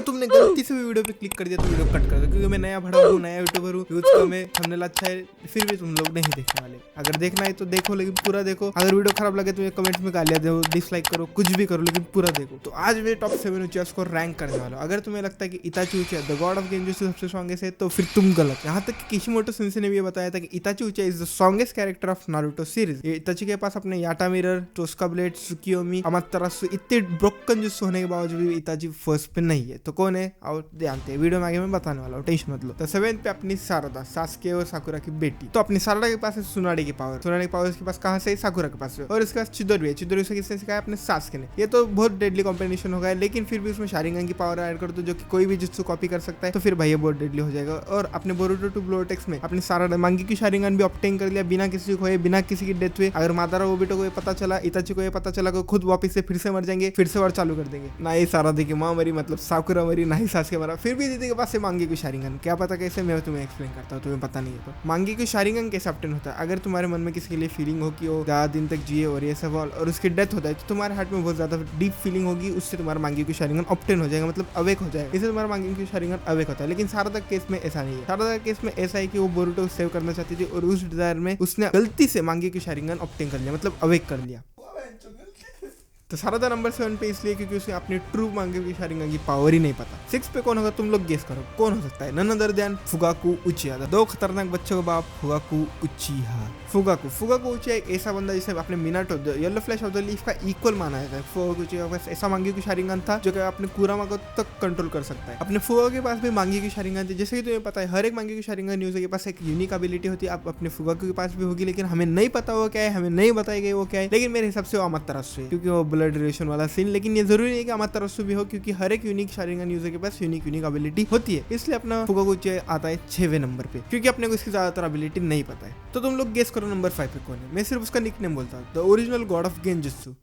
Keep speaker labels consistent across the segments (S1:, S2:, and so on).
S1: तुमने गलती से भी वीडियो पे क्लिक कर दिया तो वीडियो कट कर दो, क्योंकि मैं नया भड़ा हूँ, नया यूट्यूबर हूँ, यूज कम है, थंबनेल अच्छा है, फिर भी तुम लोग नहीं देखने वाले। अगर देखना है तो देखो, लेकिन पूरा देखो। अगर वीडियो खराब लगे तो कमेंट्स में गालियां दो, डिसलाइक करो, कुछ भी करो, लेकिन पूरा देखो। तो आज मैं टॉप 7 उचियास को रैंक करने वाला हूँ। अगर तुम्हें लगता है कि इताची उचिया द गॉड ऑफ गेंजुत्सु सबसे स्ट्रॉन्गेस्ट है तो फिर तुम गलत। यहाँ तक कि किशिमोटो सेंसेई ने भी बताया था कि इताची उचिया is the strongest character of Naruto series. इताची के पास अपने याटा मिरर, टोस्का ब्लेड, सुकियोमी, अमातेरासु इतने ब्रोकन जुत्सु होने के बावजूद भी इताची फर्स्ट पे नहीं है। तो कौन है और जानते हैं, वीडियो में आगे मैं बताने वाला हूँ, टेंशन मत लो। तो 7th पे अपनी सारदा, सास्के और साकुरा की बेटी। तो अपनी सारदा के पास है सुनाडे की पावर। सुनाडे की पावर इसके पास कहाँ से? साकुरा के पास है। और इसके पास चिदोरी है। चिदोरी से किसने सिखाया? अपने सास्के ने। ये तो बहुत डेडली कॉम्बिनेशन होगा, लेकिन फिर भी उसमें शारिंगन की पावर ऐड कर दो, जो कि कोई भी जुत्सु कॉपी कर सकता है, तो फिर भाई ये बहुत डेडली हो जाएगा। और अपने बोरुटो टू ब्लोटेक्स में अपनी सारदा मांगी की शारिंगन भी ऑब्टेन कर लिया, बिना किसी को खोए, बिना किसी की डेथ हुए। अगर मादारा ओबिटो को ये पता चला, इताची को ये पता चला, को खुद वापस से फिर से मर जाएंगे, फिर से वार चालू कर देंगे। ना ही सारदा की माँ मरी, मतलब साकुरा मरी, ना ही सास्के मरा, फिर भी दीदी के पास से मांगी की शारिंगन। क्या पता कैसे, मैं तुम्हें एक्सप्लेन करता हूँ, तुम्हें पता नहीं है। तो मांगी की शारिंगन कैसे ऑब्टेन होता है? अगर तुम्हारे मन में किसी के लिए फीलिंग हो कि वो ज्यादा दिन तक जिए और ये सब और उसकी डेथ होता है, तो तुम्हारे हार्ट में बहुत ज्यादा डीप फीलिंग होगी, उससे तुम्हारा मांगी की शारिंगन ऑब्टेन हो जाएगा, मतलब अवेक हो जाएगा। इससे तुम्हारा मांगी की शारिंगन अवेक होता है। लेकिन सारदा केस में ऐसा नहीं है। सारदा केस में ऐसा है कि वो बोरुटो को सेव करना चाहती थी और उस डिजायर में उसने गलती से मांगी की शारिंगन ऑब्टेन कर लिया, मतलब अवेक कर लिया। तो सारदा नंबर 7 पे इसलिए क्योंकि उसे अपनी ट्रू मांगे की शारिंगन की पावर ही नहीं पता। 6 पे कौन होगा? तुम लोग गेस करो कौन हो सकता है। नन अदर देन फुगाकू उचिया, दो खतरनाक बच्चों का बाप फुगाकू उचिहा। फुगाकू उचिया एक ऐसा बंदा जिसे अपने Minato yellow flash of the leaf का इक्वल माना जाता है। फुगाकू उचिया के पास ऐसा मांगी की शारिंगन था जो कि अपने कुरामा को तक कंट्रोल कर सकता है। अपने फुगा के पास भी मांगी की शारिंगन थी। जैसे कि तुम्हें पता है, हर एक मांगी की शारिंगन यूजर के पास एक यूनिक एबिलिटी होती है। अपने फुगाकू के पास भी होगी, लेकिन हमें नहीं पता वो क्या है, हमें नहीं बताई गई वो क्या है। लेकिन मेरे हिसाब से वो अमातेरासु है, क्योंकि वो ब्लड रिलेशन वाला सीन। लेकिन ये जरूरी नहीं कि अमातेरासु भी हो, क्योंकि हर एक यूनिक शारिंगन यूजर के पास यूनिक एबिलिटी होती है। इसलिए अपना फुगाकू उचिया आता है 6वें नंबर पे, क्योंकि अपने को इसकी ज्यादातर एबिलिटी नहीं पता है। तो तुम लोग गेस करो नंबर 5 पे कौन है। मैं सिर्फ उसका निकनेम बोलता हूँ, the original God of genjutsu.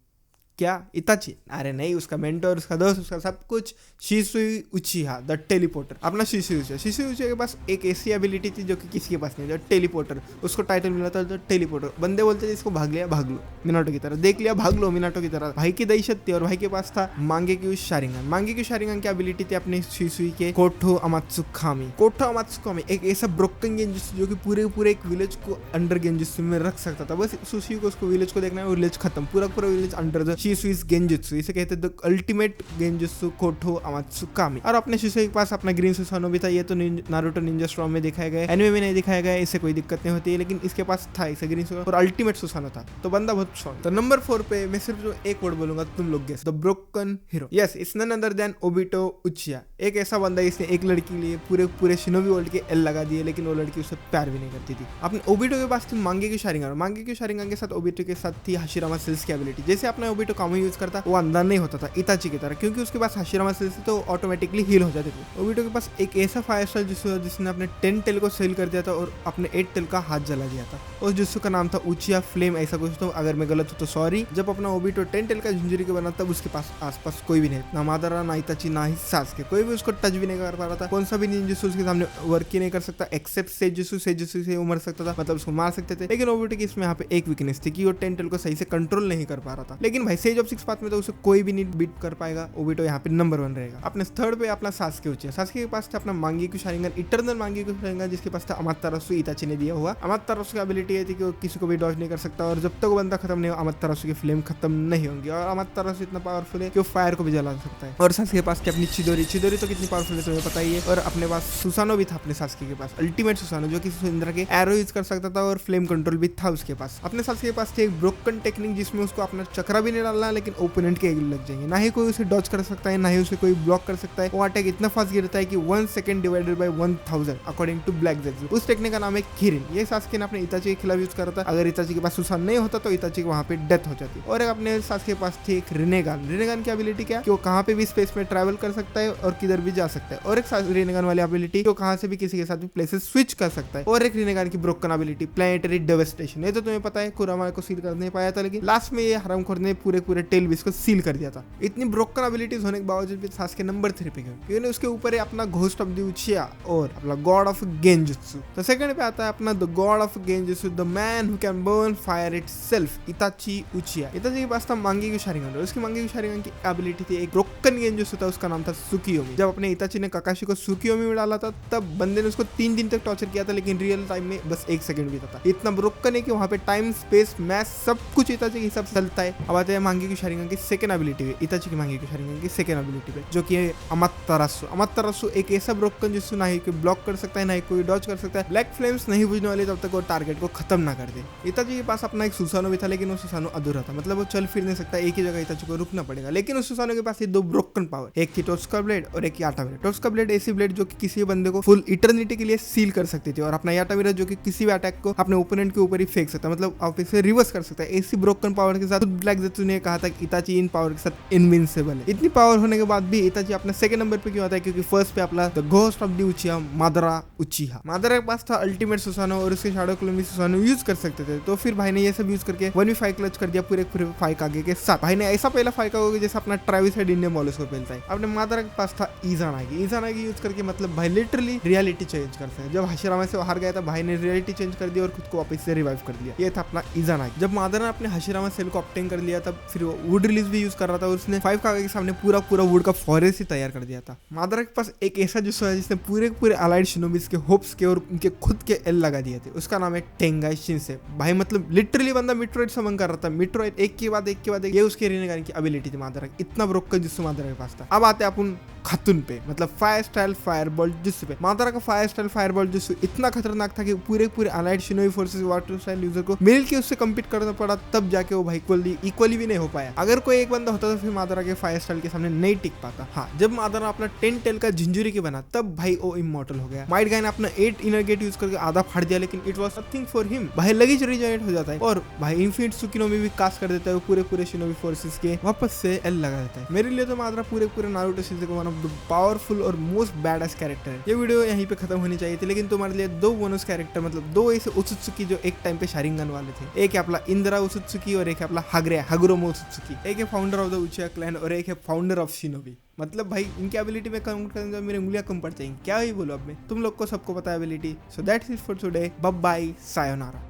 S1: क्या? इताची? अरे नहीं, उसका मेंटर, उसका दोस्त, उसका सब कुछ शिसुई उचिहा द टेलीपोर्टर। अपना शिसुई उचिहा के पास एक ऐसी एबिलिटी थी जो कि किसी के पास नहीं, जो टेलीपोर्टर। उसको टाइटल मिला था द टेलीपोर्टर। बंदे बोलते थे इसको भाग लिया भाग लो, मिनाटो की तरह। देख लिया भाग लो, मिनाटो की तरह। भाई की दहशत थी और भाई के पास था मांगे की शारिंगन। मांगे की शारिंगन की एबिलिटी थी अपने शिसुई के कोठो अमात्सुकामी। एक ऐसा ब्रोकन गेंजुत्सु जो कि पूरे एक विलेज को अंडर गेंजुत्सु में रख सकता था। बस सुशी को उसको विलेज को देखना है, विलेज खत्म, पूरा विलेज अंडर द शिसुइ's गेंजुत्सु। इसे कहते हैं द अल्टीमेट गेंजुत्सु कोठो अमात्सुकामी। और अपने शिसुई के पास अपना ग्रीन सुसानो भी था। ये तो नारुतो निंजा स्टॉर्म में दिखाया गया है, एनिमे में नहीं दिखाया गया है, इससे कोई दिक्कत नहीं होती है, लेकिन इसके पास था इसे ग्रीन सुसानो और अल्टीमेट सुसानो था। तो बंदा बहुत स्ट्रॉन्ग। तो नंबर 4 पे मैं सिर्फ जो एक वर्ड बोलूंगा, तुम लोग guess, the broken hero. Yes, it's none other than Obito Uchiha. एक ऐसा बंदा जिसने एक लड़की के लिए पूरे शिनोबी वर्ल्ड के एल लगा दिए, लेकिन वो लड़की उससे प्यार भी नहीं करती थी। अपने ओबिटो के पास थी मांगे की शारिंगन। मांगे की शारिंगन के साथ ओबिटो के साथ थी हाशिरामा सेल्स की एबिलिटी। जैसे अपना ओबिटो कामो यूज करता, वो अंदर नहीं होता था इताची की तरह, क्योंकि उसके पास हाशिरामा सेल्स थी, तो ऑटोमेटिकली हील हो जाते थे। ओबिटो के पास एक ऐसा फायर स्टाइल जिसने अपने 10 टेल को सेल कर दिया था और अपने 8 टेल का हाथ जला दिया था। उस जुत्सु का नाम था उचिया फ्लेम, ऐसा कुछ। तो अगर मैं गलत हूं तो सॉरी। जब अपना ओबिटो 10 टेल का झुंझुरी के बना, तब उसके पास आसपास कोई भी नहीं, ना मादारा, ना इताची, ना ही सास्के, कोई भी उसको टच भी नहीं कर पा रहा था। कौन सा भी निंजुत्सु उसके सामने वर्क ही नहीं कर सकता, एक्सेप्ट सेजुत्सु से मर सकता था, मतलब उसको मार सकते थे। लेकिन ओबिटो की इसमें यहाँ पे एक वीकनेस थी कि वो 10 टेल को सही से कंट्रोल नहीं कर पा रहा था। लेकिन भाई सेज ऑफ 6 पाथ में तो उसे कोई भी नहीं बीट कर पाएगा। ओबिटो यहाँ पे नंबर 1 रहेगा। अपने 3rd पे अपना सास्के उचिया। सास्के के पास था अपना मांगी की शारिंगन, इटर्नल मांगी की शारिंगन, जिसके पास था अमातेरासु इताची ने दिया हुआ। अमातेरासु की एबिलिटी ये थी कि वो किसी को भी डॉज नहीं कर सकता, और जब तक वो बंदा खत्म नहीं हो, अमातेरासु की फ्लेम खत्म नहीं होंगी। और अमातेरासु इतना पावरफुल है कि वो फायर को भी जला सकता है। और सास्के के पास थी अपनी चिदोरी तो कितनी पावरफुल है तुम्हें पता ही है। और अपने पास सुसानो भी था अपने सास्के के पास, अल्टीमेट सुसानो, जो कि सुंदर के एरो यूज कर सकता था और फ्लेम कंट्रोल भी था उसके पास। अपने सास्के के पास थी एक ब्रोकन टेक्निक, जिसमें उसको अपना चक्रा भी नहीं डालना, लेकिन ओपोनेंट के लग जाएंगे। ना ही कोई उसे डॉज कर सकता है, ना ही उसे कोई ब्लॉक कर सकता है। वो अटैक इतना फास्ट गिरता है कि 1 second divided by 1000 according to black जेक्स। उस टेक्निक का नाम है किरिन। ये सास्के ने अपने इताची के खिलाफ यूज करा था। अगर इताची के पास सुसान नहीं होता तो इताची वहां पे डेथ हो जाती। और एक अपने सास्के के पास थी एक रिनेगान की एबिलिटी क्या कि वो कहां पे भी स्पेस में ट्रैवल कर सकता है और किधर भी जा सकता है। और एक रिनेगान वाली एबिलिटी जो कहां से भी किसी के साथ भी प्लेसेस स्विच कर सकता है। और एक रिनेगान की ब्रोकन एबिलिटी प्लैनेटरी डेवास्टेशन। ये तो तुम्हें पता है, कुरामा को सील कर नहीं पाया था, लेकिन लास्ट में ये हरामखोर ने पूरे पूरे टेल भी इसको सील कर दिया था। इतनी ब्रोकन एबिलिटीज होने के बावजूद भी सास्के नंबर 3 पे गए क्योंकि उसके ऊपर है अपना घोस्ट ऑफ द उचिया और अपना गॉड ऑफ गेंजुत्सु। तो सेकंड पे आता है अपना the God of genjutsu, the man who can burn fire itself, इताची उचिया। इताची के पास था मांगी की शारिंगन, उसकी मांगी की शारिंगन की एबिलिटी थी एक ब्रोकन गेंजुत्सु था, उसका नाम था सुकियोमी। जब अपने इताची ने काकाशी को सुकियोमी में डाला था तब बंदे ने उसको 3 दिन तक टॉर्चर किया था, लेकिन रियल टाइम में बस 1 सेकंड बीता था। इतना ब्रोकन है कि वहां पे टाइम स्पेस मैथ सब कुछ इताची के हिसाब से चलता है। अब आते हैं मांगी की शारिंगन की सेकंड एबिलिटी पे, इताची की मांगी की शारिंगन की सेकंड एबिलिटी पे, जो कि है अमातेरासु। अमातेरासु एक ऐसा ब्रोकन जिसको ना ही कोई ब्लॉक कर सकता है ना ही कोई डॉज कर सकता है। ब्लैक फ्लेम्स नहीं बुझने वाले तब तक वो टारगेट को खत्म ना कर दे। इताची के पास अपना एक सुसानो भी था, लेकिन वो सुसानो अधूरा था, मतलब वो चल फिर नहीं सकता, एक ही जगह इताची को रुकना पड़ेगा। लेकिन उस सुसानो के पास ये 2 ब्रोकन पावर, एक थी टोस्का ब्लेड और एक याटा मिरा। टोस्का ब्लेड ऐसी ब्लेड जो कि किसी बंदे को फुल इटर्निटी के लिए सील कर सकती थी, और अपना याटा मिरा जो कि किसी भी अटैक को अपने ओपोनेंट के ऊपर ही फेंक सकता है, मतलब आप इसे रिवर्स कर सकता है। ऐसी ब्रोकन पावर के साथ ब्लैक जेत्सु ने कहा था कि इताची इन पावर के साथ इनविंसिबल है। इतनी पावर होने के बाद भी इताची अपने सेकंड नंबर पे क्यों आता है? क्योंकि फर्स्ट पे अपना the ghost of the Uchiha Madara Uchiha. Madara के पास था अल्टीमेट सुसानो और उसके शैडो क्लोन भी सुसानो यूज कर सकते थे, तो फिर भाई ने ये सब यूज करके 1v5 क्लच कर दिया पूरे 5 आगे के साथ। भाई ने ऐसा पहला 5 आगे जैसे अपना ट्रेविस हेड इंडियन मॉलिस को पहलता है। अपने मादरा के पास था इजानागी यूज करके, मतलब भाई लिटरली रियलिटी चेंज करते हैं। जब हशिरामा से हार गया था भाई ने रियलिटी चेंज कर दिया और खुद को वापस से रिवाइव कर दिया। ये था अपना इजानागी। जब मादरा ने अपने हशिरामा सेल को ऑब्टेन कर लिया तब फिर वो वुड रिलीज भी यूज कर रहा था और उसने 5 कागे के सामने पूरा वुड का फॉरेस्ट ही तैयार कर दिया था। मादरा के पास एक ऐसा जुस्सो है जिसने पूरे अलाइड शिनोबिस के होप्स के और उनके खुद के एल लगा दिए थे। उसका नाम है टेंगाई शिनसे। भाई मतलब लिटरली बंदा मेट्रोइड समन कर रहा था। मेट्रोइड एक के बाद एक ये उसके रिनेगान की एबिलिटी थी मादरा की। इतना ब्रोकन जुस्सो मादरा के पास था। अब आते हैं अपन खतुन पे, मतलब फायर स्टाइल फायरबॉल जुस्सो पे। मादरा का फायर स्टाइल फायरबॉल जुस्सो इतना खतरनाक था कि पूरे allied shinobi forces water style user को मिलकर उससे कम्पीट करना पड़ा, तब जाके वो भाई इक्वली भी नहीं हो पाया। अगर कोई एक बंदा होता तो फिर मादरा के फायर स्टाइल के सामने नहीं टिक पाता। हाँ, जब मादरा अपना 10 टेल का झिंझुरी की बना तब भाई वो इमॉर्टल हो गया। माइट गाय ने अपना 8 इनर गेट यूज करके आधा फाड़ दिया, लेकिन it was nothing for him. भाई लगेज रीजनरेट हो जाता है और भाई इन्फिनिट सुकिनोमी भी कास्ट कर देता है, पूरे शिनोबी फोर्सेस के वापस से एल लगा देता है। मेरे लिए तो मादरा पूरे नारुतो सीरीज का वन ऑफ द पावरफुल और मोस्ट बैडएस कैरेक्टर है। ये वीडियो यहीं पे खत्म होनी चाहिए थी, लेकिन तुम्हारे लिए 2 बोनस कैरेक्टर, मतलब 2 ऐसे उत्सुकी जो एक टाइम पे शारिंगन वाले थे। एक है अपना इंदिरा उत्सुकी और एक है अपना हागुरोमो उत्सुकी। एक है फाउंडर ऑफ द उचिया क्लैन और एक है फाउंडर ऑफ शिनोबी। मतलब भाई इनकी एबिलिटी में काउंट करने में मेरी उंगलियां कम पड़ जाएंगी। क्या ही बोलो अब मैं, तुम लोग को सबको पता है ability. So that's it for today, bye bye, sayonara.